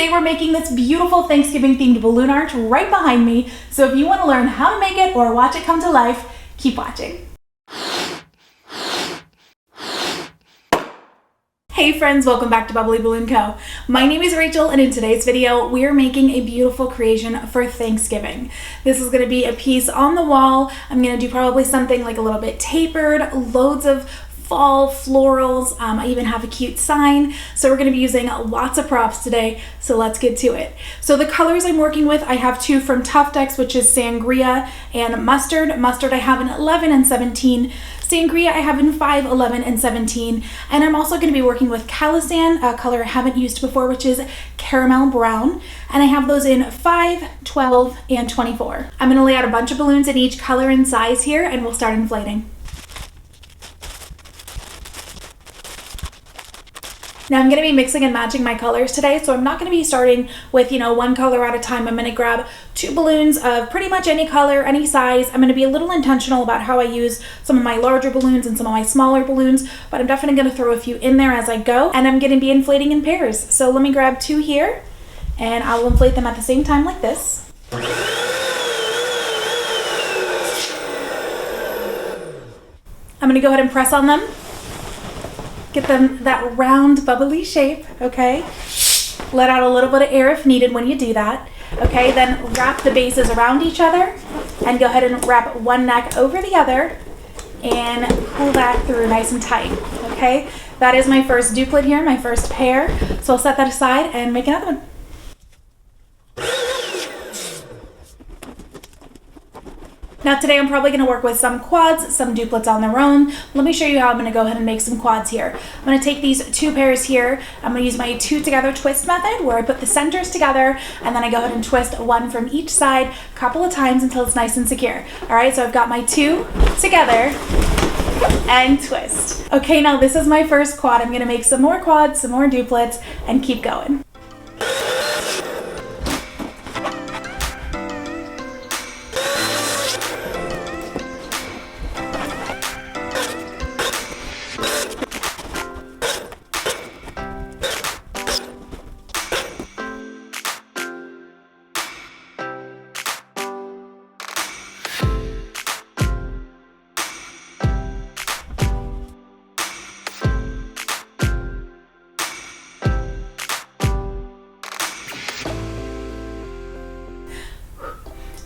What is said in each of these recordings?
today we're making this beautiful Thanksgiving themed balloon arch right behind me. So if you want to learn how to make it or watch it come to life, keep watching. Hey friends, welcome back to Bubbly Balloon Co. My name is Rachel, and in today's video, we are making a beautiful creation for Thanksgiving. This is gonna be a piece on the wall. I'm gonna do probably something like a little bit tapered, loads of fall florals. I even have a cute sign. So we're gonna be using lots of props today, so let's get to it. So the colors I'm working with, I have two from Tuftex, which is Sangria and Mustard. Mustard I have in 11 and 17. Sangria I have in 5, 11, and 17. And I'm also gonna be working with Kalisan, a color I haven't used before, which is caramel brown. And I have those in 5, 12, and 24. I'm gonna lay out a bunch of balloons in each color and size here, and we'll start inflating. Now I'm going to be mixing and matching my colors today, so I'm not going to be starting with, one color at a time. I'm going to grab two balloons of pretty much any color, any size. I'm going to be a little intentional about how I use some of my larger balloons and some of my smaller balloons, but I'm definitely going to throw a few in there as I go, and I'm going to be inflating in pairs. So let me grab two here, and I will inflate them at the same time like this. I'm going to go ahead and press on them. Get them that round bubbly shape, okay? Let out a little bit of air if needed when you do that. Okay, then wrap the bases around each other and go ahead and wrap one neck over the other and pull that through nice and tight, okay? That is my first duplet here, my first pair. So I'll set that aside and make another one. Now today I'm probably going to work with some quads, some duplets on their own. Let me show you how I'm going to go ahead and make some quads here. I'm going to take these two pairs here. I'm going to use my two together twist method where I put the centers together and then I go ahead and twist one from each side a couple of times until it's nice and secure. All right, so I've got my two together and twist. Okay, now this is my first quad. I'm going to make some more quads, some more duplets, and keep going.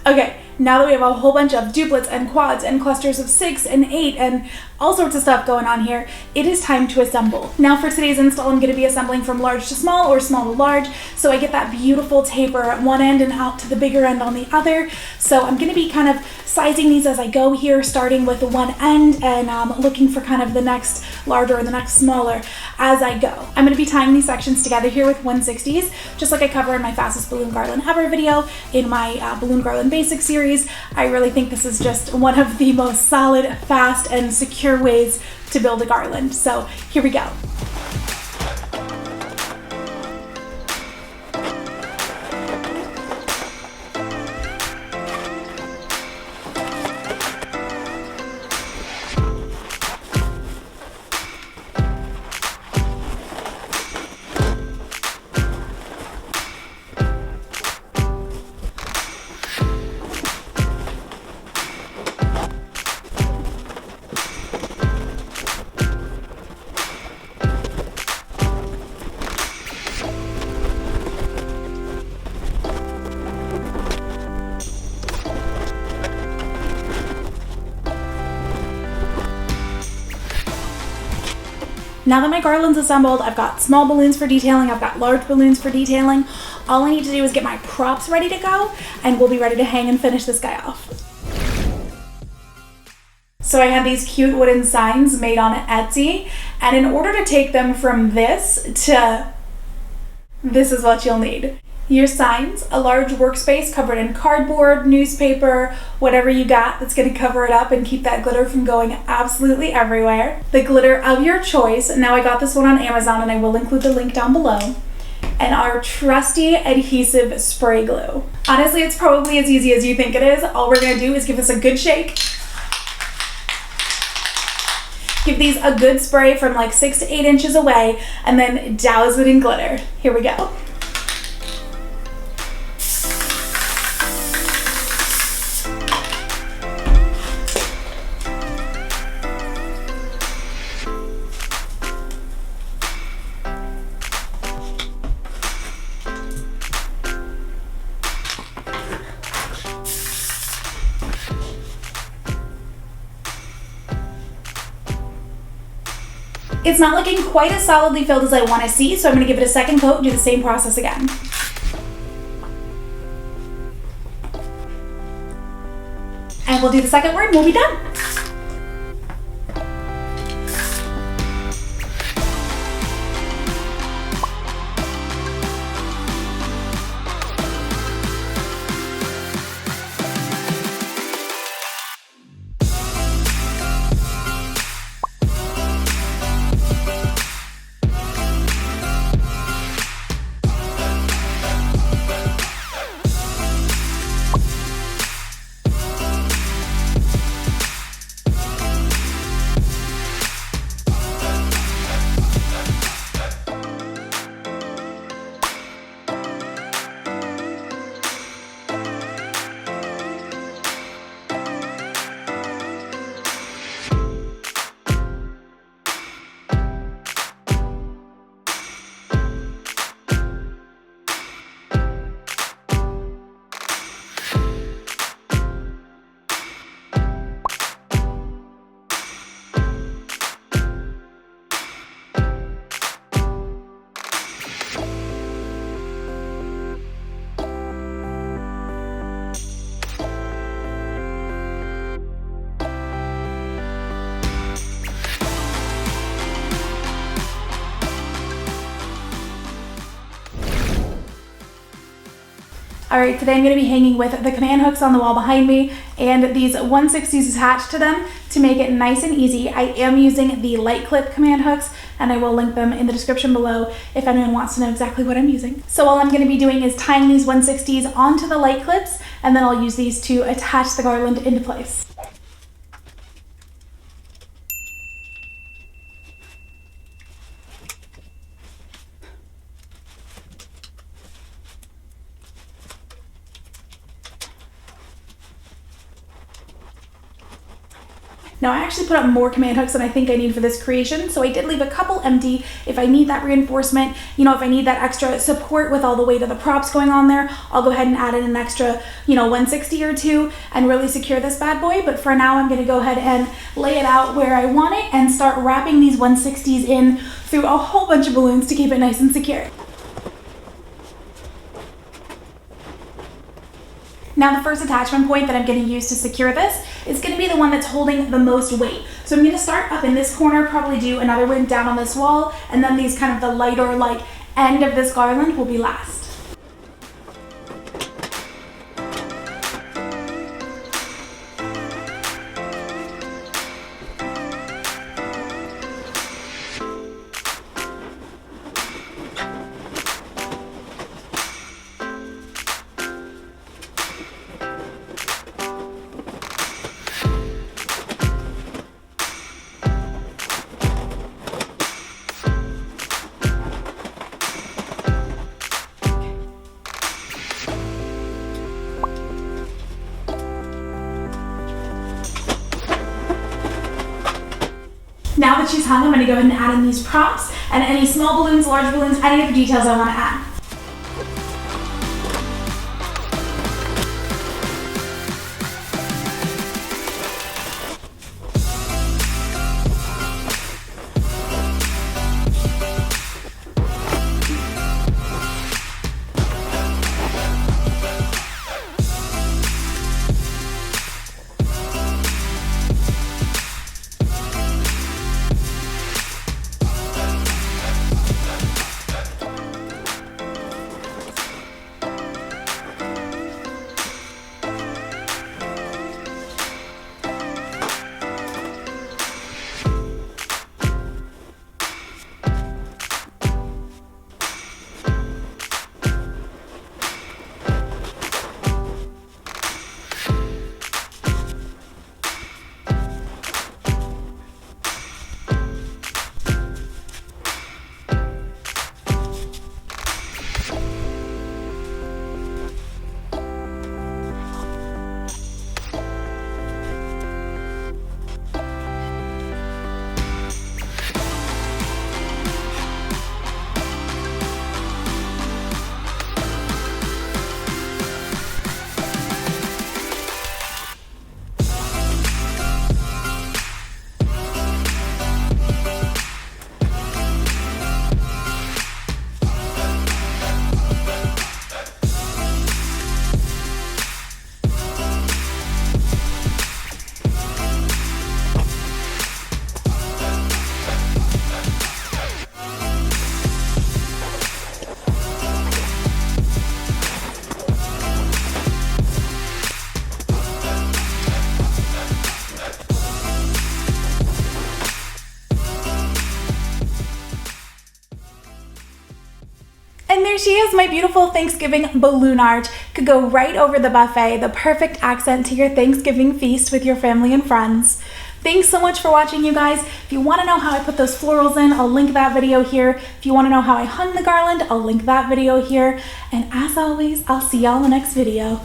Okay, now that we have a whole bunch of duplets and quads and clusters of 6 and 8 and all sorts of stuff going on here, it is time to assemble. Now for today's install, I'm going to be assembling from large to small or small to large, so I get that beautiful taper at one end and out to the bigger end on the other. So I'm going to be kind of sizing these as I go here, starting with the one end and looking for kind of the next larger and the next smaller as I go. I'm going to be tying these sections together here with 160s, just like I cover in my fastest balloon garland ever video in my balloon garland basic series. I really think this is just one of the most solid, fast, and secure ways to build a garland. So here we go. Now that my garland's assembled, I've got small balloons for detailing, I've got large balloons for detailing. All I need to do is get my props ready to go, and we'll be ready to hang and finish this guy off. So I have these cute wooden signs made on Etsy, and in order to take them from this to this is what you'll need. Your signs, a large workspace covered in cardboard, newspaper, whatever you got that's going to cover it up and keep that glitter from going absolutely everywhere. The glitter of your choice. Now I got this one on Amazon and I will include the link down below. And our trusty adhesive spray glue. Honestly, it's probably as easy as you think it is. All we're going to do is give this a good shake. Give these a good spray from like 6 to 8 inches away and then douse it in glitter. Here we go. It's not looking quite as solidly filled as I want to see, so I'm going to give it a second coat and do the same process again. And we'll do the second word and we'll be done. Alright, today I'm going to be hanging with the command hooks on the wall behind me and these 160s attached to them to make it nice and easy. I am using the light clip command hooks and I will link them in the description below if anyone wants to know exactly what I'm using. So all I'm going to be doing is tying these 160s onto the light clips and then I'll use these to attach the garland into place. Now I actually put up more command hooks than I think I need for this creation, so I did leave a couple empty if I need that reinforcement, if I need that extra support with all the weight of the props going on there, I'll go ahead and add in an extra, 160 or two and really secure this bad boy. But for now, I'm gonna go ahead and lay it out where I want it and start wrapping these 160s in through a whole bunch of balloons to keep it nice and secure. Now the first attachment point that I'm going to use to secure this is going to be the one that's holding the most weight. So I'm going to start up in this corner, probably do another one down on this wall, and then these kind of the lighter end of this garland will be last. Now that she's hung, I'm going to go ahead and add in these props and any small balloons, large balloons, any of the details I want to add. guys, my beautiful Thanksgiving balloon art could go right over the buffet, the perfect accent to your Thanksgiving feast with your family and friends. Thanks so much for watching, you guys. If you want to know how I put those florals in, I'll link that video here. If you want to know how I hung the garland, I'll link that video here. And as always, I'll see y'all in the next video.